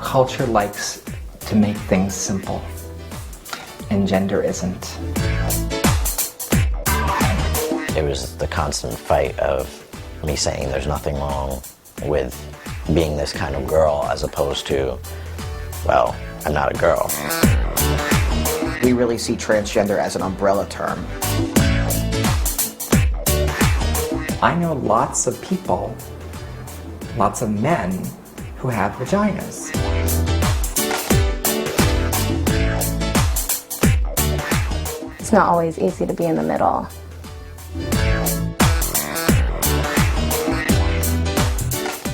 culture likes to make things simple, and gender isn't. It was the constant fight of me saying there's nothing wrong with being this kind of girl as opposed to, well, I'm not a girl. We really see transgender as an umbrella term. I know lots of people, lots of men, who have vaginas. It's not always easy to be in the middle.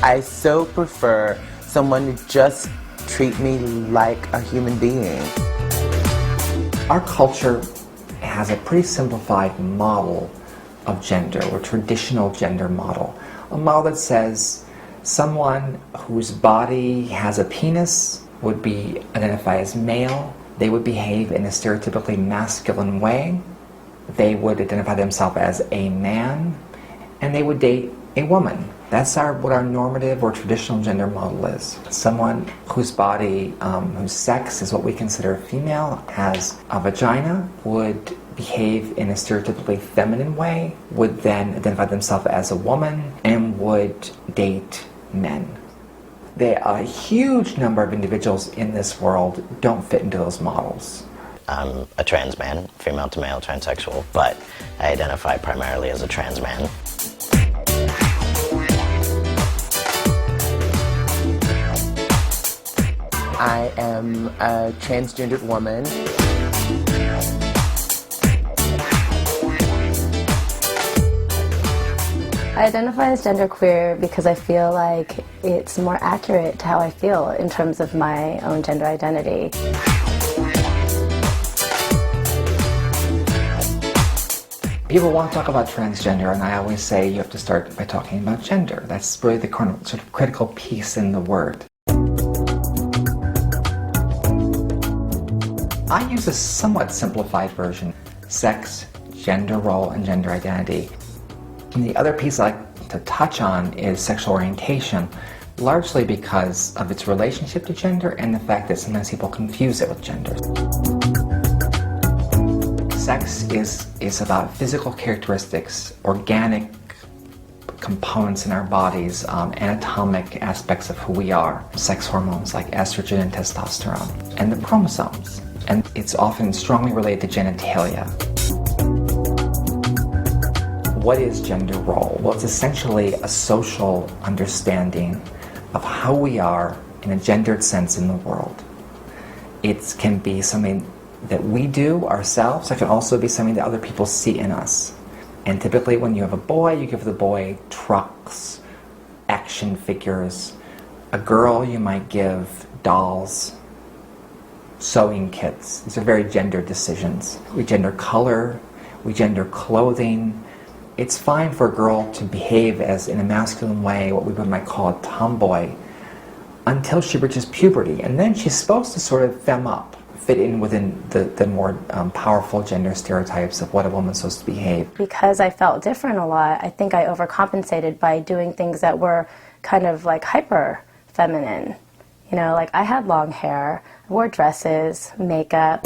I so prefer someone to just treat me like a human being. Our culture has a pretty simplified model of gender, or traditional gender model. A model that says someone whose body has a penis would be identified as male. They would behave in a stereotypically masculine way. They would identify themselves as a man, and they would date a woman. That's what our normative or traditional gender model is. Someone whose body, whose sex is what we consider female, has a vagina, would behave in a stereotypically feminine way, would then identify themselves as a woman, and would date men. A huge number of individuals in this world don't fit into those models. I'm a trans man, female to male transsexual, but I identify primarily as a trans man. I am a transgendered woman. I identify as genderqueer because I feel like it's more accurate to how I feel in terms of my own gender identity. People want to talk about transgender, and I always say you have to start by talking about gender. That's really the sort of critical piece in the word. I use a somewhat simplified version: sex, gender role, and gender identity. And the other piece I like to touch on is sexual orientation, largely because of its relationship to gender and the fact that sometimes people confuse it with gender. Sex is about physical characteristics, organic components in our bodies, anatomic aspects of who we are, sex hormones like estrogen and testosterone, and the chromosomes. And it's often strongly related to genitalia. What is gender role? Well, it's essentially a social understanding of how we are in a gendered sense in the world. It can be something that we do ourselves. It can also be something that other people see in us. And typically when you have a boy, you give the boy trucks, action figures. A girl, you might give dolls, sewing kits. These are very gendered decisions. We gender color, we gender clothing. It's fine for a girl to behave as in a masculine way, what we might call a tomboy, until she reaches puberty. And then she's supposed to sort of femme up, fit in within the more powerful gender stereotypes of what a woman's supposed to behave. Because I felt different a lot, I think I overcompensated by doing things that were kind of like hyper feminine. You know, like I had long hair, wore dresses, makeup.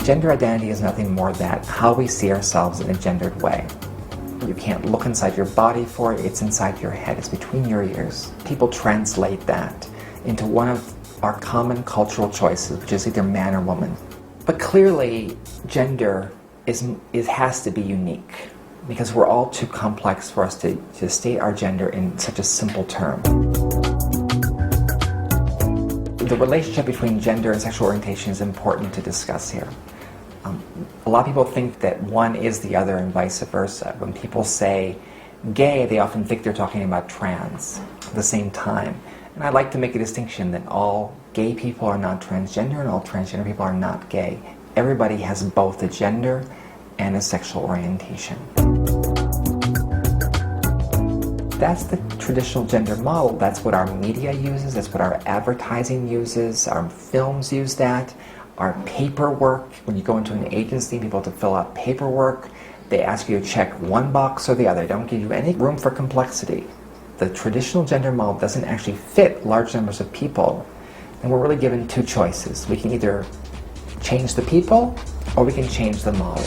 Gender identity is nothing more than how we see ourselves in a gendered way. You can't look inside your body for it, it's inside your head, it's between your ears. People translate that into one of our common cultural choices, which is either man or woman. But clearly, gender has to be unique, because we're all too complex for us to state our gender in such a simple term. The relationship between gender and sexual orientation is important to discuss here. A lot of people think that one is the other and vice versa. When people say gay, they often think they're talking about trans at the same time. And I'd like to make a distinction that all gay people are not transgender and all transgender people are not gay. Everybody has both a gender and a sexual orientation. That's the traditional gender model. That's what our media uses, that's what our advertising uses, our films use that. Our paperwork, when you go into an agency, people have to fill out paperwork. They ask you to check one box or the other. They don't give you any room for complexity. the traditional gender model doesn't actually fit large numbers of people, then we're really given two choices. We can either change the people or we can change the model.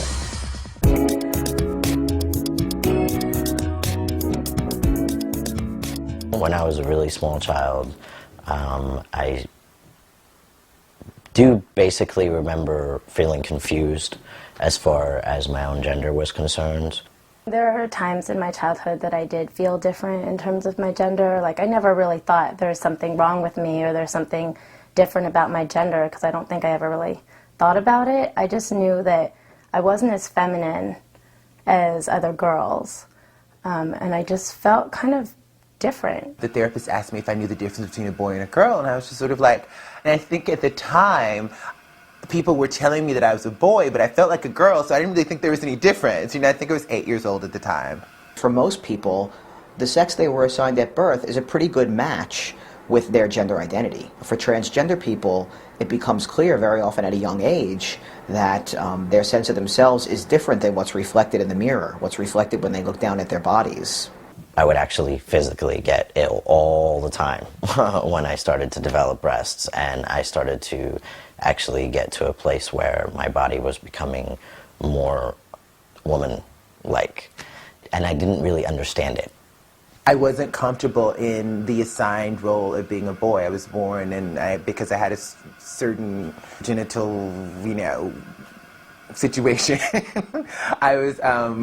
When I was a really small child, I do basically remember feeling confused as far as my own gender was concerned. There are times in my childhood that I did feel different in terms of my gender. Like, I never really thought there's something wrong with me or there's something different about my gender, because I don't think I ever really thought about it. I just knew that I wasn't as feminine as other girls, and I just felt kind of different. The therapist asked me if I knew the difference between a boy and a girl, and I was just sort of like, and I think at the time, people were telling me that I was a boy, but I felt like a girl, so I didn't really think there was any difference. You know, I think I was 8 years old at the time. For most people, the sex they were assigned at birth is a pretty good match with their gender identity. For transgender people, it becomes clear very often at a young age that their sense of themselves is different than what's reflected in the mirror, what's reflected when they look down at their bodies. I would actually physically get ill all the time when I started to develop breasts, and I started to actually get to a place where my body was becoming more woman-like, and I didn't really understand it. I wasn't comfortable in the assigned role of being a boy. I was born, and because I had a certain genital, you know, situation, I was.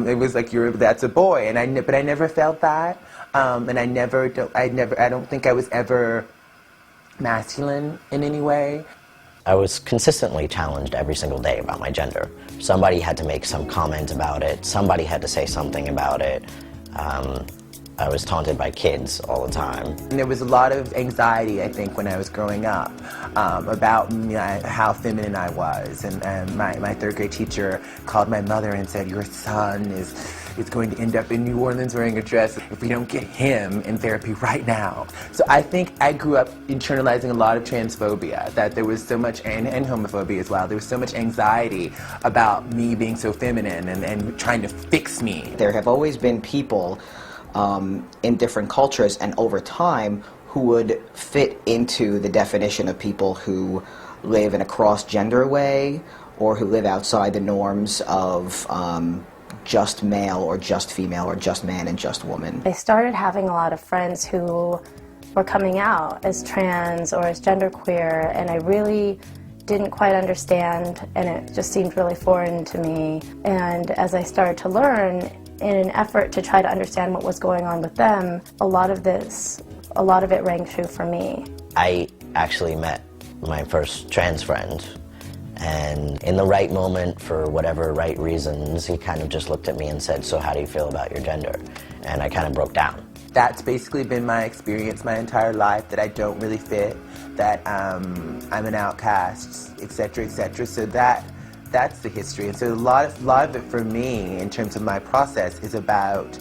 It was like that's a boy, and but I never felt that, and I don't think I was ever masculine in any way. I was consistently challenged every single day about my gender. Somebody had to make some comment about it. Somebody had to say something about it. I was taunted by kids all the time. And there was a lot of anxiety, I think, when I was growing up about how feminine I was. And my third grade teacher called my mother and said, "Your son is going to end up in New Orleans wearing a dress if we don't get him in therapy right now." So I think I grew up internalizing a lot of transphobia, that there was so much, and homophobia as well, there was so much anxiety about me being so feminine and trying to fix me. There have always been people in different cultures and over time who would fit into the definition of people who live in a cross-gender way or who live outside the norms of just male or just female or just man and just woman. I started having a lot of friends who were coming out as trans or as genderqueer, and I really didn't quite understand, and it just seemed really foreign to me. And as I started to learn, in an effort to try to understand what was going on with them, a lot of it rang true for me. I actually met my first trans friend, and in the right moment, for whatever right reasons, he kind of just looked at me and said, "So how do you feel about your gender?" And I kind of broke down. That's basically been my experience my entire life, that I don't really fit, that I'm an outcast, etc., etc. So that's the history. And so a lot of it for me, in terms of my process, is about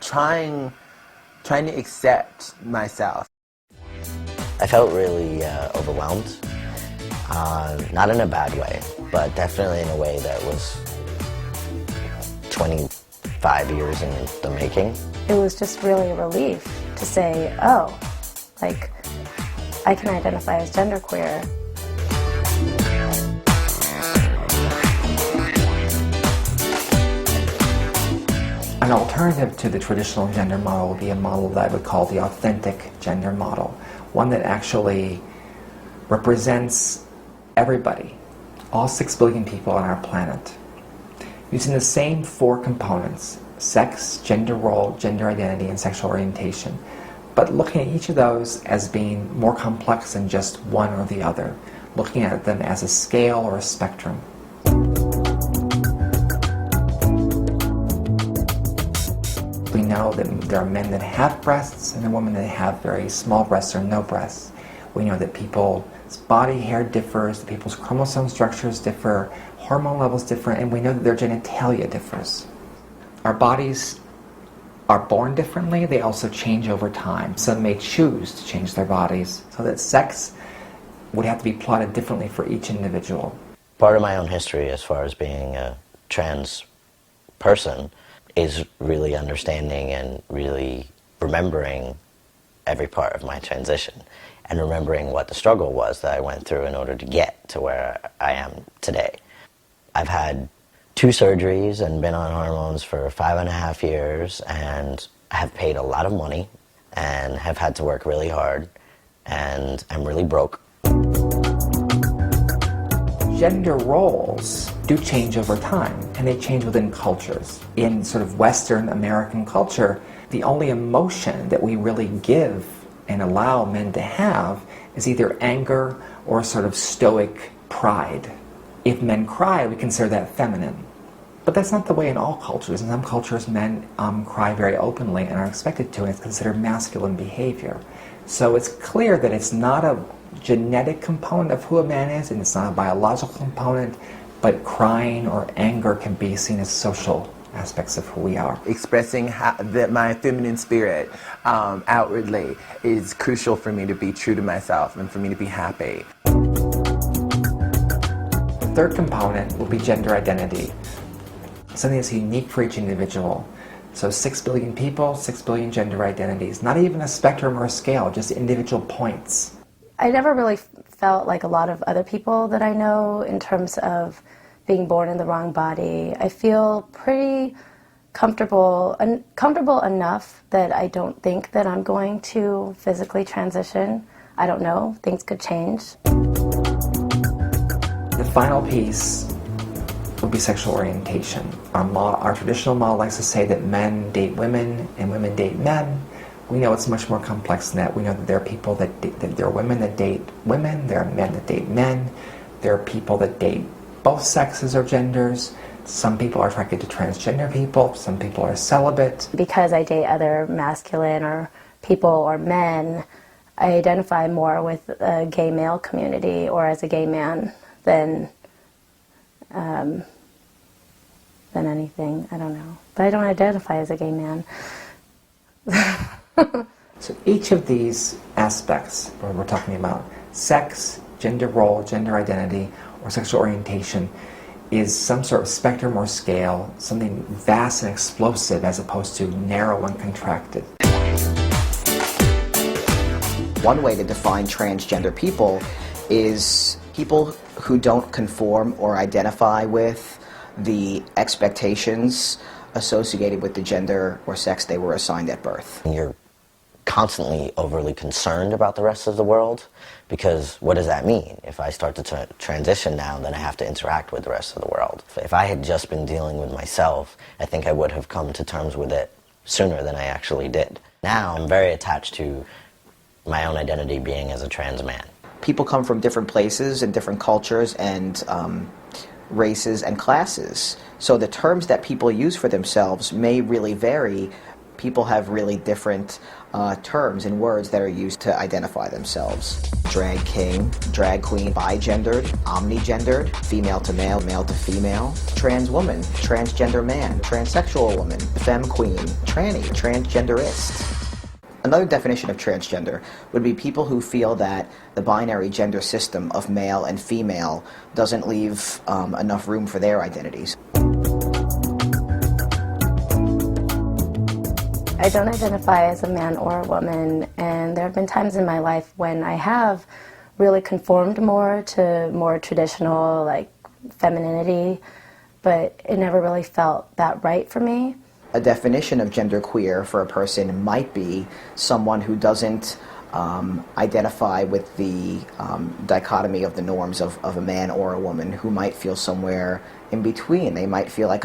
trying to accept myself. I felt really overwhelmed, not in a bad way, but definitely in a way that was 25 years in the making. It was just really a relief to say, oh, like, I can identify as genderqueer. An alternative to the traditional gender model would be a model that I would call the authentic gender model, one that actually represents everybody, all 6 billion people on our planet, using the same 4 components: sex, gender role, gender identity, and sexual orientation, but looking at each of those as being more complex than just one or the other, looking at them as a scale or a spectrum. We know that there are men that have breasts and there are women that have very small breasts or no breasts. We know that people's body hair differs, that people's chromosome structures differ, hormone levels differ, and we know that their genitalia differs. Our bodies are born differently, they also change over time. Some may choose to change their bodies, so that sex would have to be plotted differently for each individual. Part of my own history as far as being a trans person is really understanding and really remembering every part of my transition and remembering what the struggle was that I went through in order to get to where I am today. I've had 2 surgeries and been on hormones for 5.5 years, and have paid a lot of money and have had to work really hard, and I'm really broke. Gender roles do change over time, and they change within cultures. In sort of Western American culture, the only emotion that we really give and allow men to have is either anger or sort of stoic pride. If men cry, we consider that feminine. But that's not the way in all cultures. In some cultures, men cry very openly and are expected to, and it's considered masculine behavior. So it's clear that it's not a genetic component of who a man is, and it's not a biological component, but crying or anger can be seen as social aspects of who we are. Expressing my feminine spirit outwardly is crucial for me to be true to myself and for me to be happy. The third component will be gender identity, something that's unique for each individual. So 6 billion people, 6 billion gender identities, not even a spectrum or a scale, just individual points. I never really felt like a lot of other people that I know in terms of being born in the wrong body. I feel pretty comfortable enough that I don't think that I'm going to physically transition. I don't know, things could change. The final piece would be sexual orientation. Our traditional model likes to say that men date women and women date men. We know it's much more complex than that. We know that there are people that there are women that date women, there are men that date men, there are people that date both sexes or genders. Some people are attracted to transgender people, some people are celibate. Because I date other masculine or people or men, I identify more with a gay male community or as a gay man than anything. I don't know. But I don't identify as a gay man. So each of these aspects, where we're talking about sex, gender role, gender identity, or sexual orientation, is some sort of spectrum or scale, something vast and explosive as opposed to narrow and contracted. One way to define transgender people is people who don't conform or identify with the expectations associated with the gender or sex they were assigned at birth. You're constantly overly concerned about the rest of the world, because what does that mean? If I start to transition now, then I have to interact with the rest of the world. If I had just been dealing with myself, I think I would have come to terms with it sooner than I actually did. Now I'm very attached to my own identity being as a trans man. People come from different places and different cultures and races and classes. So the terms that people use for themselves may really vary. People have really different terms and words that are used to identify themselves. Drag king, drag queen, bigendered, omnigendered, female to male, male to female, trans woman, transgender man, transsexual woman, femme queen, tranny, transgenderist. Another definition of transgender would be people who feel that the binary gender system of male and female doesn't leave enough room for their identities. I don't identify as a man or a woman, and there have been times in my life when I have really conformed more to more traditional, like, femininity, but it never really felt that right for me. A definition of genderqueer for a person might be someone who doesn't identify with the dichotomy of the norms of a man or a woman, who might feel somewhere in between. They might feel like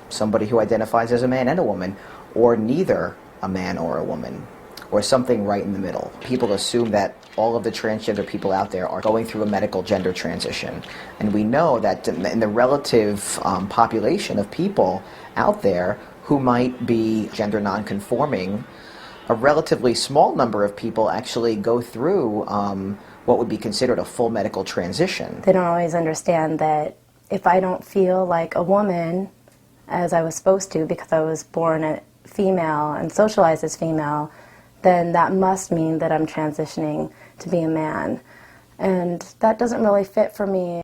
somebody who identifies as a man and a woman, or neither a man or a woman, or something right in the middle. People assume that all of the transgender people out there are going through a medical gender transition. And we know that in the relative population of people out there who might be gender nonconforming, a relatively small number of people actually go through what would be considered a full medical transition. They don't always understand that if I don't feel like a woman as I was supposed to because I was born a female and socialized as female, then that must mean that I'm transitioning to be a man. And that doesn't really fit for me.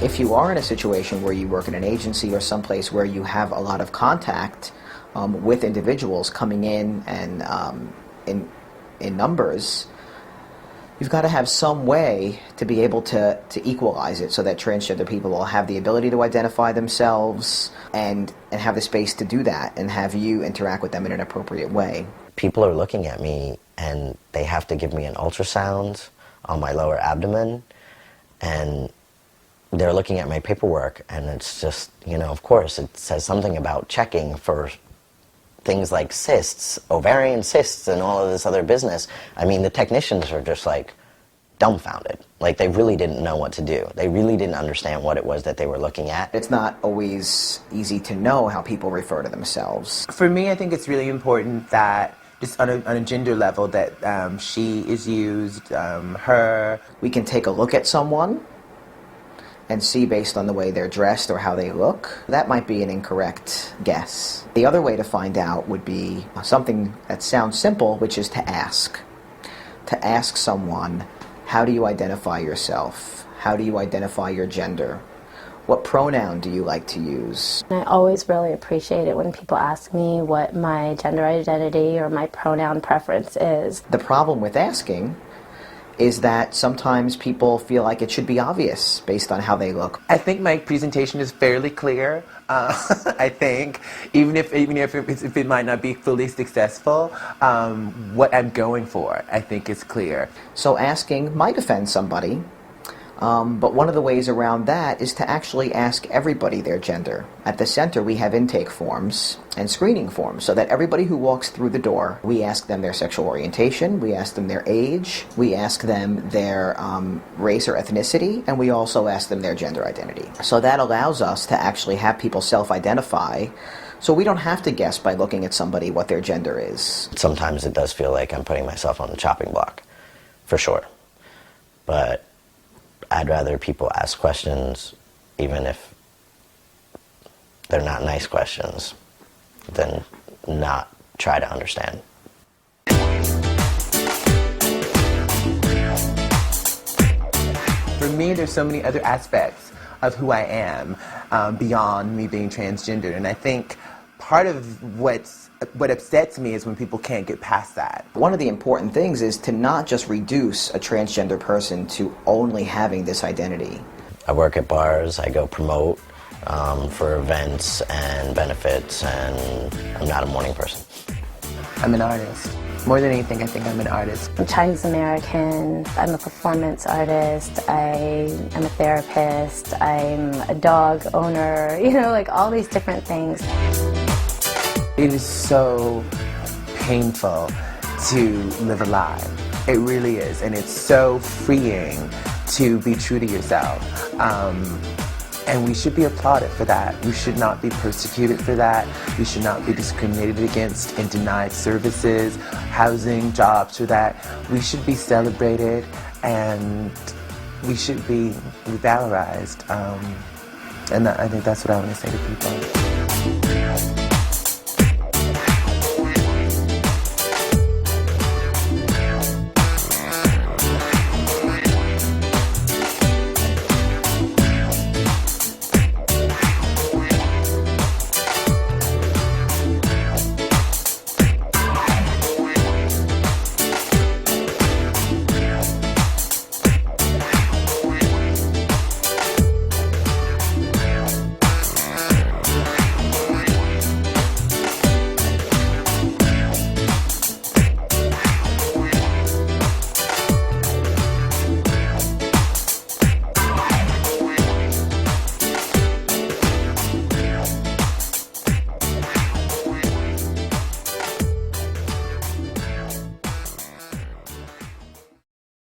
If you are in a situation where you work in an agency or someplace where you have a lot of contact with individuals coming in and in numbers, you've got to have some way to be able to equalize it so that transgender people will have the ability to identify themselves and have the space to do that and have you interact with them in an appropriate way. People are looking at me and they have to give me an ultrasound on my lower abdomen, and they're looking at my paperwork, and it's just, you know, of course, it says something about checking for things like cysts, ovarian cysts, and all of this other business. I mean, the technicians are just like dumbfounded. Like, they really didn't know what to do. They really didn't understand what it was that they were looking at. It's not always easy to know how people refer to themselves. For me, I think it's really important that just on a gender level that she is used, her. We can take a look at someone and see based on the way they're dressed or how they look. That might be an incorrect guess. The other way to find out would be something that sounds simple, which is to ask. To ask someone, how do you identify yourself? How do you identify your gender? What pronoun do you like to use? I always really appreciate it when people ask me what my gender identity or my pronoun preference is. The problem with asking is that sometimes people feel like it should be obvious based on how they look. I think my presentation is fairly clear. I think, even if it might not be fully successful, what I'm going for, I think, is clear. So asking might offend somebody, but one of the ways around that is to actually ask everybody their gender. At the center, we have intake forms and screening forms, so that everybody who walks through the door, we ask them their sexual orientation, we ask them their age, we ask them their race or ethnicity, and we also ask them their gender identity. So that allows us to actually have people self-identify, so we don't have to guess by looking at somebody what their gender is. Sometimes it does feel like I'm putting myself on the chopping block, for sure. But I'd rather people ask questions, even if they're not nice questions, than not try to understand. For me, there's so many other aspects of who I am beyond me being transgendered, and I think part of what upsets me is when people can't get past that. One of the important things is to not just reduce a transgender person to only having this identity. I work at bars, I go promote for events and benefits, and I'm not a morning person. I'm an artist. More than anything, I think I'm an artist. I'm Chinese American, I'm a performance artist, I am a therapist, I'm a dog owner, you know, like all these different things. It is so painful to live a lie. It really is, and it's so freeing to be true to yourself. And we should be applauded for that. We should not be persecuted for that. We should not be discriminated against and denied services, housing, jobs for that. We should be celebrated, and we should be valorized. And I think that's what I want to say to people.